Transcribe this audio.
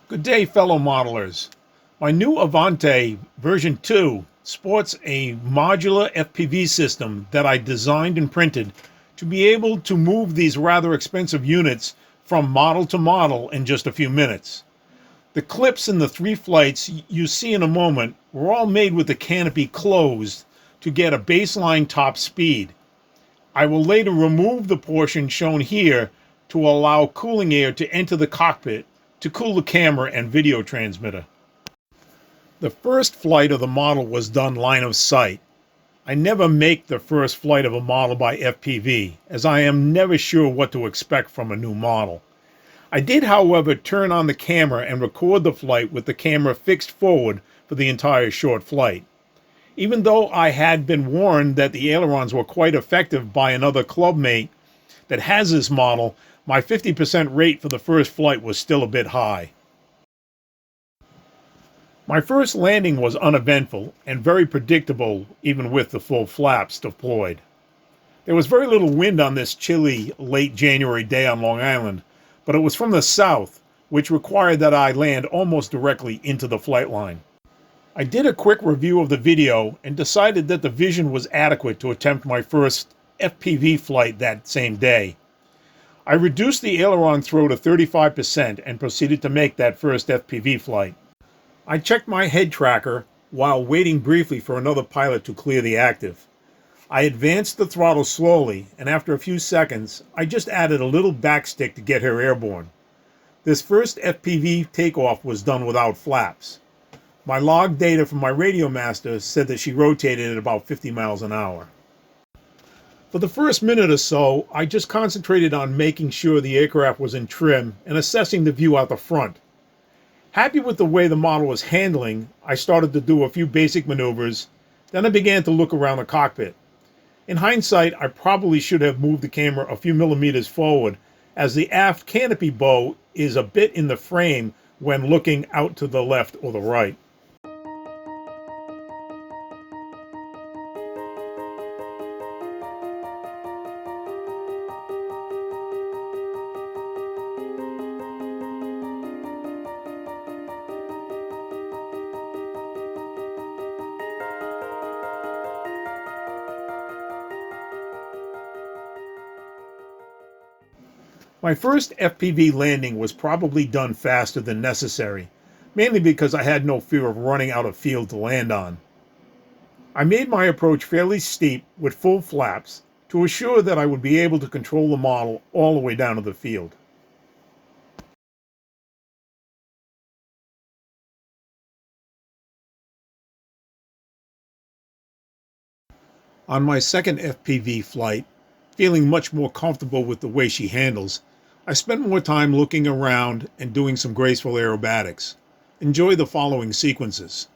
Good day, fellow modelers. My new Avanti version 2 sports a modular FPV system that I designed and printed to be able to move these rather expensive units from model to model in just a few minutes. The clips in the 3 flights you see in a moment were all made with the canopy closed to get a baseline top speed. I will later remove the portion shown here to allow cooling air to enter the cockpit to cool the camera and video transmitter. The first flight of the model was done line of sight. I never make the first flight of a model by FPV, as I am never sure what to expect from a new model. I did, however, turn on the camera and record the flight with the camera fixed forward for the entire short flight. Even though I had been warned that the ailerons were quite effective by another clubmate that has this model, my 50% rate for the first flight was still a bit high. My first landing was uneventful and very predictable even with the full flaps deployed. There was very little wind on this chilly late January day on Long Island, but it was from the south, which required that I land almost directly into the flight line. I did a quick review of the video and decided that the vision was adequate to attempt my first FPV flight that same day. I reduced the aileron throw to 35% and proceeded to make that first FPV flight. I checked my head tracker while waiting briefly for another pilot to clear the active. I advanced the throttle slowly, and after a few seconds, I just added a little backstick to get her airborne. This first FPV takeoff was done without flaps. My log data from my radio master said that she rotated at about 50 miles an hour. For the first minute or so, I just concentrated on making sure the aircraft was in trim and assessing the view out the front. Happy with the way the model was handling, I started to do a few basic maneuvers, then I began to look around the cockpit. In hindsight, I probably should have moved the camera a few millimeters forward, as the aft canopy bow is a bit in the frame when looking out to the left or the right. My first FPV landing was probably done faster than necessary, mainly because I had no fear of running out of field to land on. I made my approach fairly steep with full flaps to assure that I would be able to control the model all the way down to the field. On my second FPV flight, feeling much more comfortable with the way she handles, I spent more time looking around and doing some graceful aerobatics. Enjoy the following sequences.